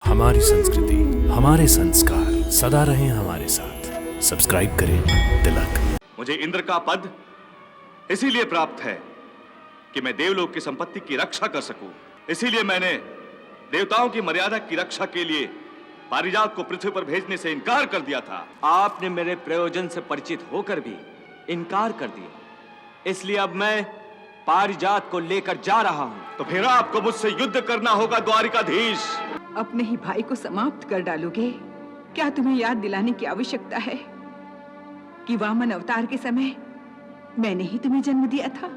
हमारी संस्कृति, हमारे संस्कार सदा रहें हमारे साथ। सब्सक्राइब करें तिलक। मुझे इंद्र का पद इसीलिए प्राप्त है कि मैं देवलोक की संपत्ति की रक्षा कर सकूं। इसीलिए मैंने देवताओं की मर्यादा की रक्षा के लिए पारिजात को पृथ्वी पर भेजने से इनकार कर दिया था। आपने मेरे प्रयोजन से परिचित होकर भी इनकार कर दिया, इसलिए अब मैं पारिजात को लेकर जा रहा हूं। तो फिर आपको मुझसे युद्ध करना होगा द्वारिकाधीश। अपने ही भाई को समाप्त कर डालोगे? क्या तुम्हें याद दिलाने की आवश्यकता है कि वामन अवतार के समय मैंने ही तुम्हें जन्म दिया था?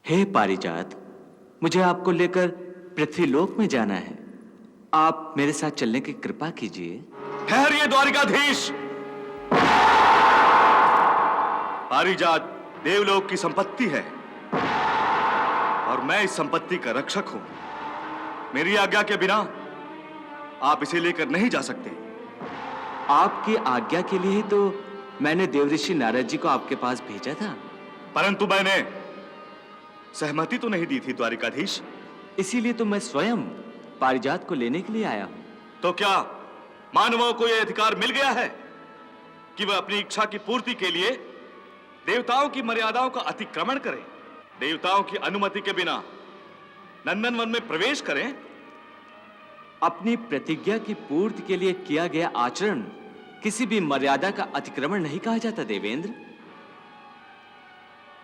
हे पारिजात, मुझे आपको लेकर पृथ्वीलोक में जाना है। आप मेरे साथ चलने की कृपा कीजिए। ठहरिए द्वारिकाधीश। पारिजात देवलोक की संपत्ति है और मैं इस संपत्ति का रक्षक हूं। मेरी आज्ञा के बिना आप इसे लेकर नहीं जा सकते। आपकी आज्ञा के लिए ही तो मैंने देवऋषि नारद जी को आपके पास भेजा था। परंतु मैंने सहमति तो नहीं दी थी द्वारिकाधीश। इसीलिए तो मैं स्वयं पारिजात को लेने के लिए आया हूं। तो क्या मानवों को यह अधिकार मिल गया है कि वह अपनी इच्छा की पूर्ति के लिए देवताओं की मर्यादाओं का अतिक्रमण करें, देवताओं की अनुमति के बिना नंदनवन में प्रवेश करें? अपनी प्रतिज्ञा की पूर्ति के लिए किया गया आचरण किसी भी मर्यादा का अतिक्रमण नहीं कहा जाता देवेंद्र,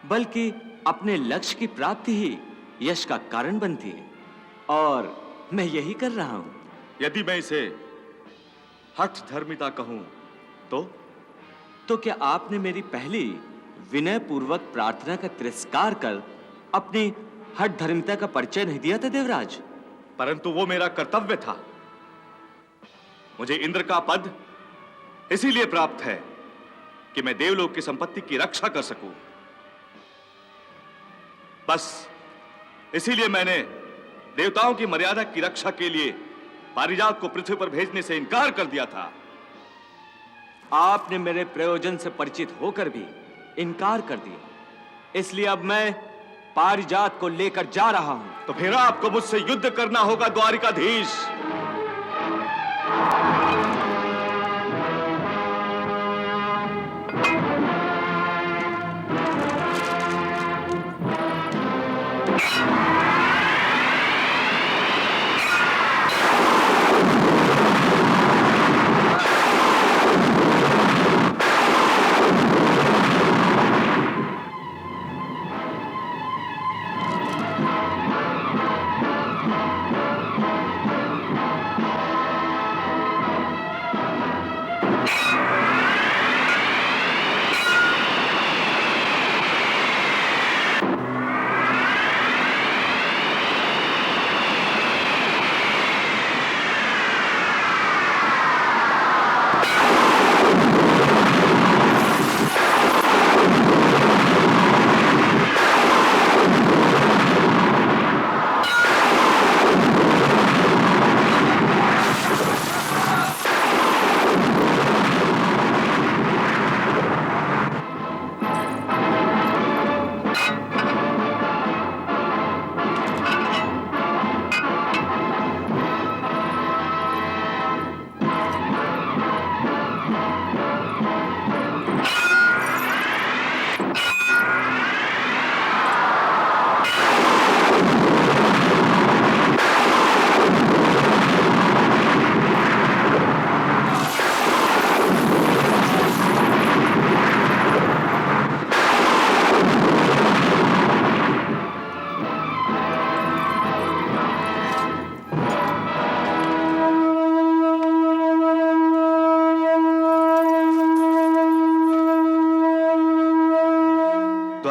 बल्कि अपने लक्ष्य की प्राप्ति ही यश का कारण बनती है, और मैं यही कर रहा हूं। यदि मैं इसे हठ धर्मिता कहूं तो क्या आपने मेरी पहली विनय पूर्वक प्रार्थना का तिरस्कार कर अपनी हठ धर्मिता का परिचय नहीं दिया था देवराज? परंतु वो मेरा कर्तव्य था। मुझे इंद्र का पद इसीलिए प्राप्त है कि मैं देवलोक की संपत्ति की रक्षा कर सकूं। बस इसीलिए मैंने देवताओं की मर्यादा की रक्षा के लिए पारिजात को पृथ्वी पर भेजने से इनकार कर दिया था। आपने मेरे प्रयोजन से परिचित होकर भी इनकार कर दिया, इसलिए अब मैं पारिजात को लेकर जा रहा हूं। तो फिर आपको मुझसे युद्ध करना होगा द्वारिकाधीश।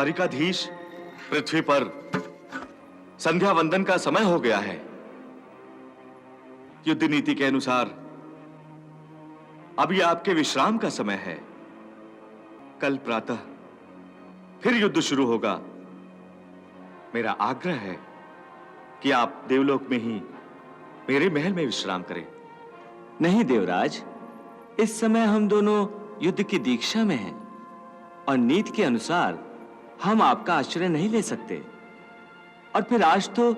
द्वारिकाधीश, पृथ्वी पर संध्या वंदन का समय हो गया है। युद्ध नीति के अनुसार अभी आपके विश्राम का समय है। कल प्रातः फिर युद्ध शुरू होगा। मेरा आग्रह है कि आप देवलोक में ही मेरे महल में विश्राम करें। नहीं देवराज, इस समय हम दोनों युद्ध की दीक्षा में हैं और नीति के अनुसार हम आपका आश्रय नहीं ले सकते। और फिर आज तो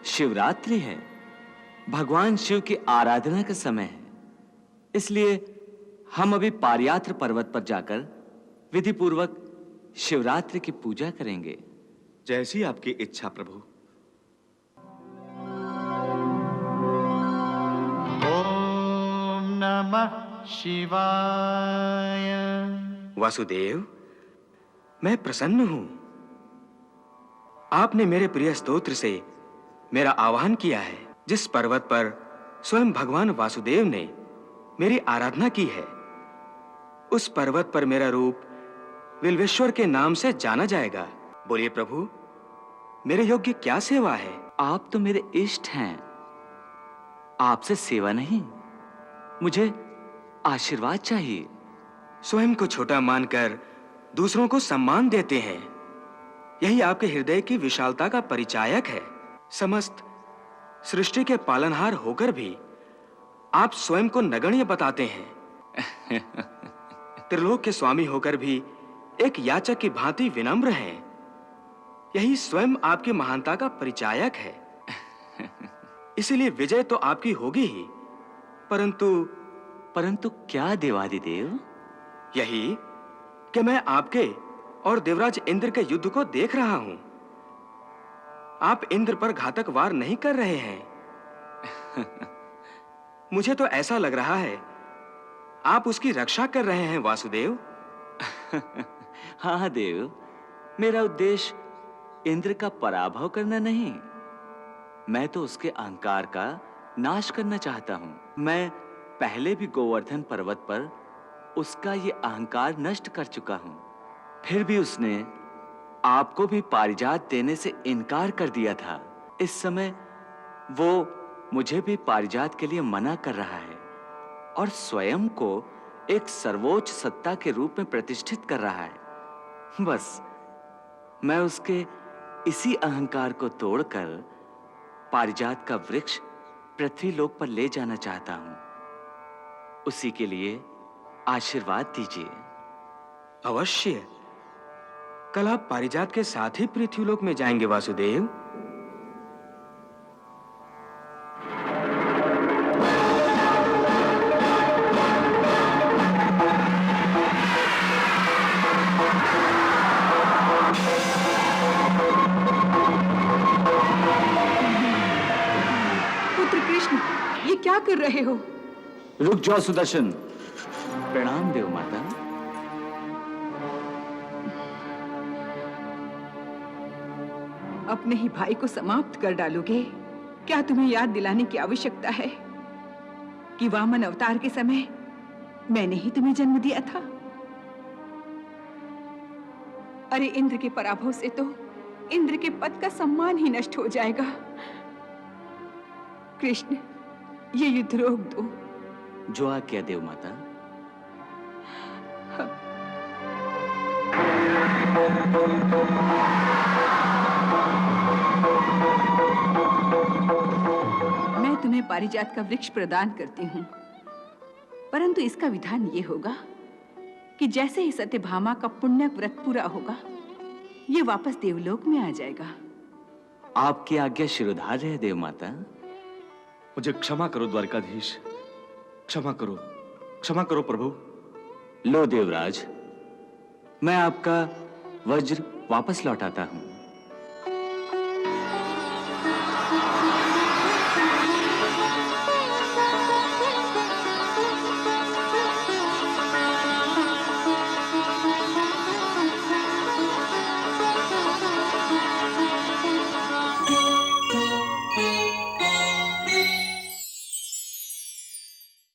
शिवरात्रि है, भगवान शिव की आराधना का समय है। इसलिए हम अभी पारियात्र पर्वत पर जाकर विधि पूर्वक शिवरात्रि की पूजा करेंगे। जैसी आपकी इच्छा प्रभु। ओम नमः शिवाय। वासुदेव, मैं प्रसन्न हूं। आपने मेरे प्रिय स्तोत्र से मेरा आह्वान किया है। जिस पर्वत पर स्वयं भगवान वासुदेव ने मेरी आराधना की है, उस पर्वत पर मेरा रूप विल्वेश्वर के नाम से जाना जाएगा। बोलिए प्रभु, मेरे योग्य क्या सेवा है? आप तो मेरे इष्ट हैं। आपसे सेवा नहीं, मुझे आशीर्वाद चाहिए। स्वयं को छोटा मानकर दूसरों को सम्मान देते हैं, यही आपके हृदय की विशालता का परिचायक है। समस्त सृष्टि के पालनहार होकर भी आप स्वयं को नगण्य बताते हैं। त्रिलोक के स्वामी होकर भी एक याचक की भांति विनम्र हैं, यही स्वयं आपकी महानता का परिचायक है। इसीलिए विजय तो आपकी होगी ही, परंतु क्या देवादिदेव? यही कि मैं आपके और देवराज इंद्र के युद्ध को देख रहा हूं। आप इंद्र पर घातक वार नहीं कर रहे हैं। मुझे तो ऐसा लग रहा है आप उसकी रक्षा कर रहे हैं वासुदेव। हाँ देव, मेरा उद्देश्य इंद्र का पराभव करना नहीं, मैं तो उसके अहंकार का नाश करना चाहता हूं। मैं पहले भी गोवर्धन पर्वत पर उसका ये अहंकार नष्ट कर चुका हूं। फिर भी उसने आपको भी पारिजात देने से इनकार कर दिया था। इस समय वो मुझे भी पारिजात के लिए मना कर रहा है और स्वयं को एक सर्वोच्च सत्ता के रूप में प्रतिष्ठित कर रहा है। बस मैं उसके इसी अहंकार को तोड़कर पारिजात का वृक्ष पृथ्वी लोक पर ले जाना चाहता हूं। उसी के लिए आशीर्वाद दीजिए। अवश्य, कल आप पारिजात के साथ ही पृथ्वीलोक में जाएंगे वासुदेव। पुत्र कृष्ण, ये क्या कर रहे हो? रुक जाओ सुदर्शन। प्रणाम देव माता। अपने ही भाई को समाप्त कर डालोगे? क्या तुम्हें याद दिलाने की आवश्यकता है कि वामन अवतार के समय मैंने ही तुम्हें जन्म दिया था? अरे इंद्र के पराभव से तो इंद्र के पद का सम्मान ही नष्ट हो जाएगा। कृष्ण, ये युद्ध रोक दो। जो आज्ञा देव माता। मैं तुम्हें पारिजात का वृक्ष प्रदान करती हूँ, परंतु इसका विधान ये होगा कि जैसे ही सत्यभामा का पुण्य व्रत पूरा होगा, ये वापस देवलोक में आ जाएगा। आपकी आज्ञा शिरोधार्य है देव माता। मुझे क्षमा करो द्वारिकाधीश, क्षमा करो प्रभु। लो देवराज, मैं आपका वज्र वापस लौटाता हूं।